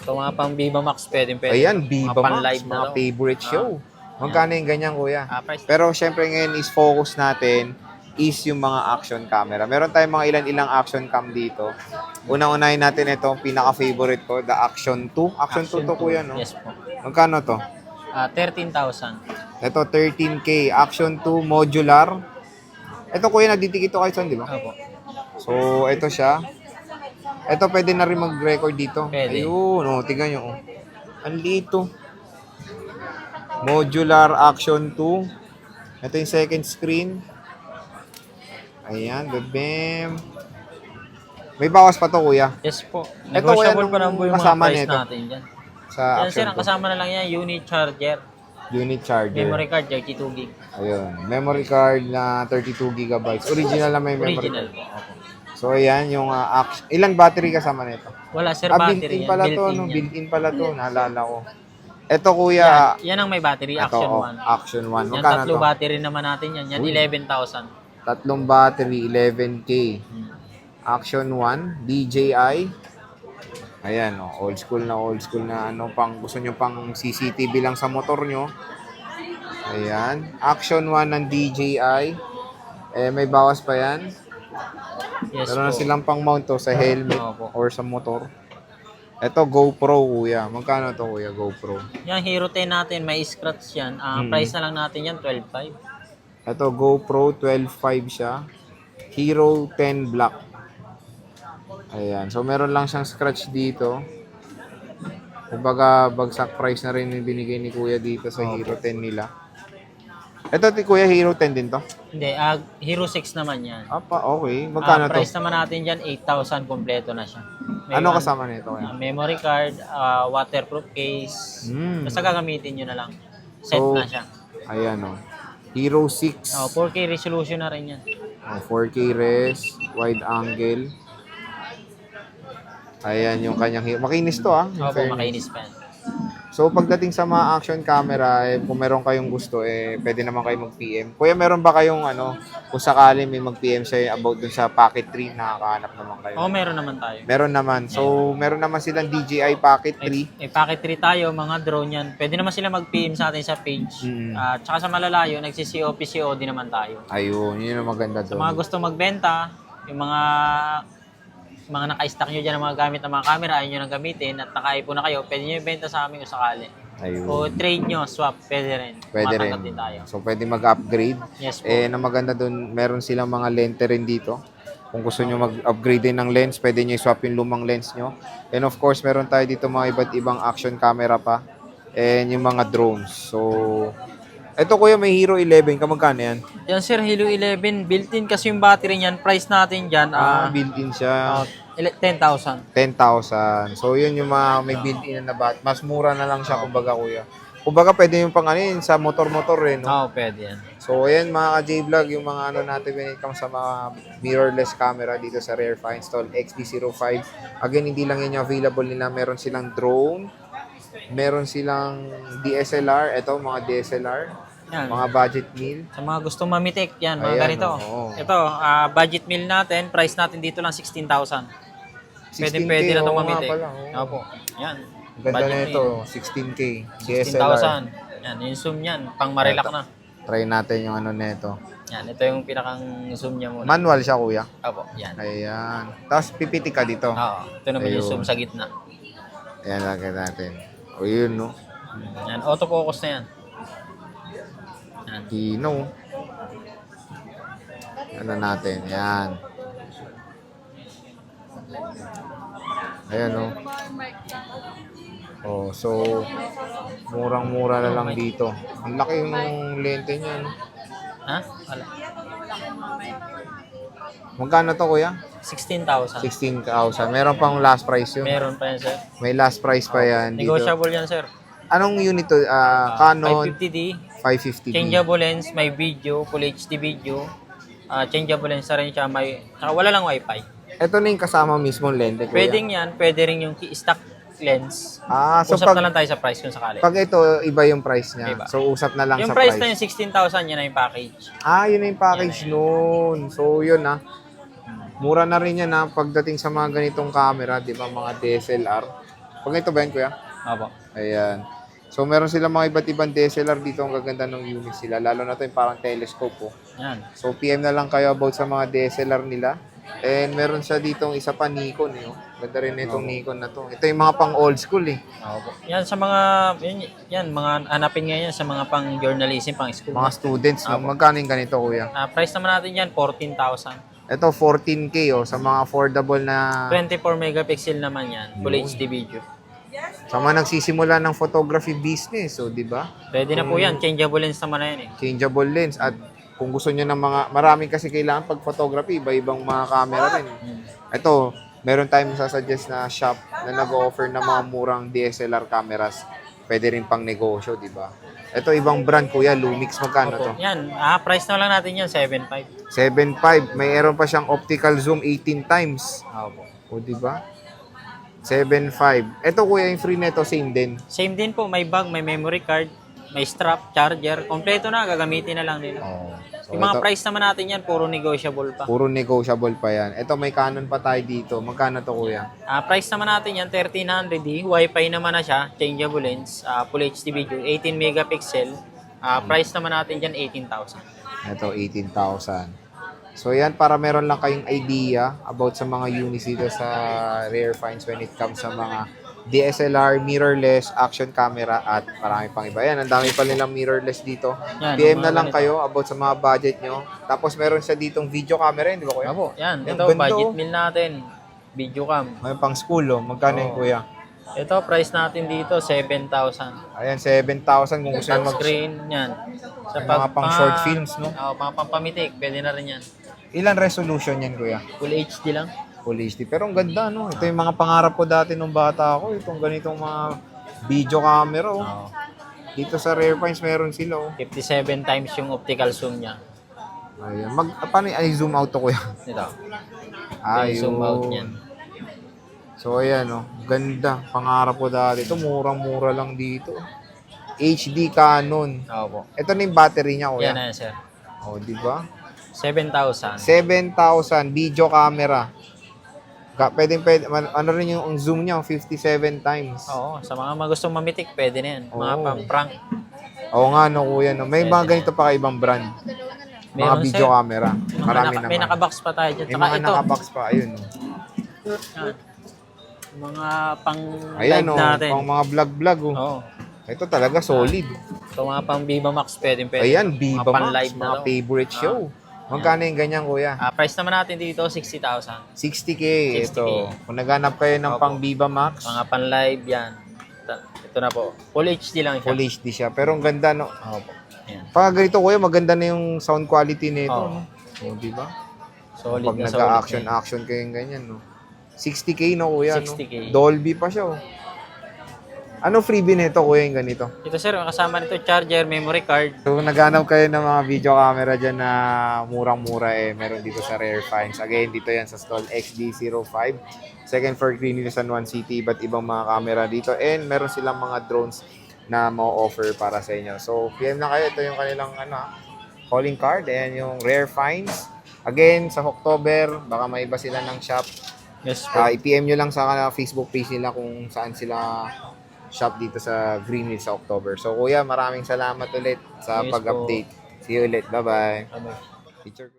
So, mga pang Viva Max, pwede. Ayan, Mga Viva pan-live Max, na mga to. favorite show. Magkano yung ganyan, kuya? Price. Pero syempre ngayon is focus natin is yung mga action camera. Meron tayong mga ilan-ilang action cam dito. Unang-unahin natin ito, pinaka-favorite ko, the Action 2. Action 2 to, kuya, no? Yes po. Magkano to? 13,000. Ito, 13K. Action 2 modular. Ito, kuya, nagdidikit ito kahit saan, di ba? Opo. So, ito siya. Ito, pwede na rin mag-record dito. Pwede. Ayun, oh, tignan nyo. Oh. Ang lito. Modular Action 2. Ito yung second screen. Ayan, bebem. May bawas pa to, kuya. Yes po. Ito, kuya, Negotiable pa naman po yung mga kasama price nito natin dyan. sa Yan Action sir, ang 2. kasama na lang yan, unit charger, Unit charger. memory card, 32 gig. Ayun. Memory card na 32 gigabytes. Original na may memory Original. card. So, ayan, yung ilang battery kasama nito? Wala sir, Built-in battery yan. pala to, Built-in no? yan. Built-in pala to, naalala ko. Ito, kuya. Yan ang may battery, Ito, Action oh, 1. Action 1. Yan, Magkano tatlo to? battery naman natin yan. Yan, Uy. 11,000. Tatlong battery, 11K. Hmm. Action 1, DJI. Ayan, oh, old school na ano, pang gusto nyo pang CCTV lang sa motor nyo. Ayan. Action 1 ng DJI. May bawas pa yan. Yes Meron na po. silang pang mount to sa helmet Opo. or sa motor. Ito, GoPro, kuya. Magkano to, kuya, GoPro? Yan, Hero 10 natin, may scratch yan. Price na lang natin yan, 12,500. Ito, GoPro, 12.5 siya. Hero 10 Black. Ayan. So, meron lang siyang scratch dito. Kumbaga, bagsak price na rin yung binigay ni kuya dito sa Hero 10 nila. Ito, kuya, Hero 10 din to? Hindi, Hero 6 naman yan. Okay. Magkano to? Price naman natin dyan, 8,000 kompleto na siya. Ano kasama nito, kuya? Memory card, waterproof case. Basta gagamitin nyo na lang. Set So, na siya. Ayan, oh. Hero 6. 4K resolution na rin yan. 4K res, wide angle. Ayan yung kanyang makinis to, in Opo, fairness. makainis pa yan. So pagdating sa mga action camera, kung meron kayong gusto, pwede naman kayo mag-PM. Kuya, meron ba kayong kung sakali may mag-PM sa'yo about dun sa Pocket 3, nakakahanap naman kayo? Meron naman tayo. Meron naman. So meron naman silang DJI Pocket 3. May Pocket 3 tayo, mga drone yan. Pwede naman sila mag-PM sa atin sa page. Tsaka sa malalayo, nagsi-COP, COD naman tayo. Ayun, yun yung maganda Sa doon. mga gusto magbenta, yung mga naka-stock nyo dyan ng mga gamit ng mga camera, ayaw nyo nang gamitin at nakaipon na kayo, pwede nyo ibenta sa amin kung sakali. Ayun. O trade nyo, swap, pwede rin. Pwede rin. Matanggap din tayo. So pwede mag-upgrade. Yes po. Na maganda doon, meron silang mga lente rin dito. Kung gusto nyo mag-upgrade din ng lens, pwede nyo i-swap yung lumang lens nyo. And of course, meron tayo dito mga iba't ibang action camera pa. And yung mga drones. So, ito kuya, may Hero 11. Kamagkano yan? Yan sir, Hilo 11, built-in kasi yung battery niyan, price natin dyan, Built-in siya. 10,000. 10,000. So, yun yung mga may built-in na mas mura na lang siya, kumbaga kuya. Kumbaga, pwede yung pang sa motor-motor rin. No? Pwede yan. So, ayan mga ka-J-Vlog, yung mga natin when it comes sa mga mirrorless camera dito sa Rare Finds Install XD05. Again, hindi lang yan yung available nila. Meron silang drone, meron silang DSLR. Ito, mga DSLR. Yan. Mga budget meal. Sa mga gustong mamitik, yan, mga Ayan, ganito. oo. Ito, budget meal natin, price natin dito lang 16,000. Pwede na itong mamitik. Opo. Yan. Ganda na ito, 16K. DSLR. 16,000. Yan, yung zoom yan, pang marilak na. Try natin yung nito. Yan, ito yung pinakang zoom niya muna. Manual siya, kuya. Opo, yan. Ayan. Tapos pipitik ka dito. Ito naman yung zoom sa gitna. Ayan, lagay natin. O yun, no? Yan, autofocus na yan. Yan. Kino. Ano natin? Yan. Ayan, no? So, murang-mura na lang dito. Ang laki yung lente niya, no? Ha? Wala. Magkano to, kuya? 16,000. 16,000. Meron pang last price yun. Meron pa yan, sir. May last price pa yan dito. Negotiable yan, sir. Anong unit to? Canon 550D. 550D. Changeable lens, may video, Full HD video. Changeable lens na rin siya, tsaka wala lang wifi. Ito na yung kasama mismo lente, kuya. Pwedeng yan, pwede rin yung stock lens. So Usap pag, na lang tayo sa price kung sakali. pag ito, iba yung price niya. Iba. So, usap na lang Yung sa price price. na yung 16,000, yun na yung package. Yun na yung package noon. So, yun Mura na rin yan pagdating sa mga ganitong camera, di ba, mga DSLR. Pag ito ba yan, kuya? Opo. Ayan. So, meron silang mga iba't ibang DSLR dito. Ang gaganda ng unit sila. Lalo na ito yung parang telescope po. Yan. So, PM na lang kayo about sa mga DSLR nila. And meron siya dito isa pa Nikon. Eh, oh. Ganda rin itong Nikon na to. Ito yung mga pang old school eh. Opo. Yan sa mga, yan, mga hanapin ngayon sa mga pang journalism, pang school. Mga students. No? Magkano yung ganito, kuya? Price naman natin yan, 14,000. Ito, 14K oh, sa mga affordable na... 24 megapixel naman yan, Full HD video. Sa mga nagsisimula ng photography business. So, di ba? Pwede na po yan, changeable lens naman na yan eh. Changeable lens. At kung gusto nyo ng mga... Maraming kasi kailangan pag photography. Iba-ibang mga camera rin. Ito, meron tayong sasuggest na shop na nag-offer ng mga murang DSLR cameras. Pwede rin pang negosyo, di ba? Ito, ibang brand, kuya. Lumix, magkano to? Yan, price na lang natin yan, 7.5. 7.5. Mayroon pa siyang optical zoom 18 times. Opo. O, di ba? 7.5. Ito, kuya, yung free neto, same din. Same din po, may bag, may memory card, may strap, charger. Kompleto na, gagamitin na lang nila. Oh. So, Yung mga ito, price naman natin yan, puro negotiable pa. puro negotiable pa yan. Ito, may Canon pa tayo dito. Magkano to, kuya? Price naman natin yan, 1300D. Wi-Fi naman na siya, changeable lens, Full HD video, 18 megapixel. Price naman natin dyan, 18,000. Ito, 18,000. So, yan, para meron lang kayong idea about sa mga units dito sa Rare Finds when it comes sa mga DSLR, mirrorless, action camera, at marami pang iba. Yan, ang dami pa nilang mirrorless dito. Yan, PM mga na lang ganito. kayo about sa mga budget nyo. Tapos, meron siya ditong video camera, di ba, kuya? Opo, yan. Yan, Ito, ganda, budget oh. meal natin. Video cam. May pang school, oh. Magkano yun, Oo. kuya? Ito, price natin dito, 7,000. Ayan, 7,000 kung gusto nyo mag... Touchscreen, yan. Sa Mga pang short films, no? Oo, mga pampamitik, pwede na rin yan. Ilan resolution yan, kuya? Full HD lang. Full HD. Pero ang ganda, no? Ito yung mga pangarap ko dati nung bata ako. Itong ganitong mga video camera, oh. Oo. Dito sa Rare Finds meron sila, oh. 57 times yung optical zoom niya. Ayan. Paano ay zoom out to, kuya? Ito. Ayun. Yung zoom out niyan. So, ayan, oh. Ganda. Pangarap ko dati. Ito, murang-mura lang dito. HD Canon. Opo. Ito na yung battery niya, kuya. Yan na yan, sir. Oh, di ba? 7,000. 7,000 video camera. Pwede, ano rin yung zoom niya, 57 times. Oo, sa mga gustong mamitik, pwede na yan. Mga Oo. pang-prank. Oo nga, no, kuya. No. May mga ganito pa kaibang brand. Mga Meron, video sir. camera. Marami naman. May nakabox pa tayo dyan. May Saka mga ito, nakabox pa. Ayun. No. yan. Mga pang-live Ayan, no. natin. Pang mga vlog-vlog. Oh. Oo. Ito talaga solid. So, mga pang Viva Max, pwede. Ayan, Viva mga Max. pan-live na Mga daw. favorite show. Magkano yung ganyan, kuya? Price naman natin dito, 60,000. 60K. 60K. Ito. Kung naghanap kayo ng Opo. pang Viva Max, Mga pan-live yan. Ito na po. Full HD lang siya. full HD siya. Pero ang ganda, no? Opo. Yan. Pag ganito, kuya, maganda na yung sound quality nito. Oo. No? O, di ba? Solid Pag na nag-action, solid. action kayo yung ganyan, no? 60K, no, kuya? 60K. No? Dolby pa siya, oh. Ano freebie nito, kuya, yung ganito? Ito sir, kasama nito charger, memory card. So, kung naghanap kayo ng mga video camera dyan na murang-mura, meron dito sa Rare Finds. Again, dito yan sa stall XD05. Second floor, Greenville, San Juan City. Iba't ibang mga camera dito. And meron silang mga drones na ma-offer para sa inyo. So, PM na kayo. Ito yung kanilang calling card. Ayan yung Rare Finds. Again, sa October, baka may iba sila ng shop. Yes po. I-PM nyo lang sa Facebook page nila kung saan sila shop dito sa Greenville sa October. So, kuya, maraming salamat ulit sa Yes pag-update. See you ulit. Bye-bye. Ano? Teacher.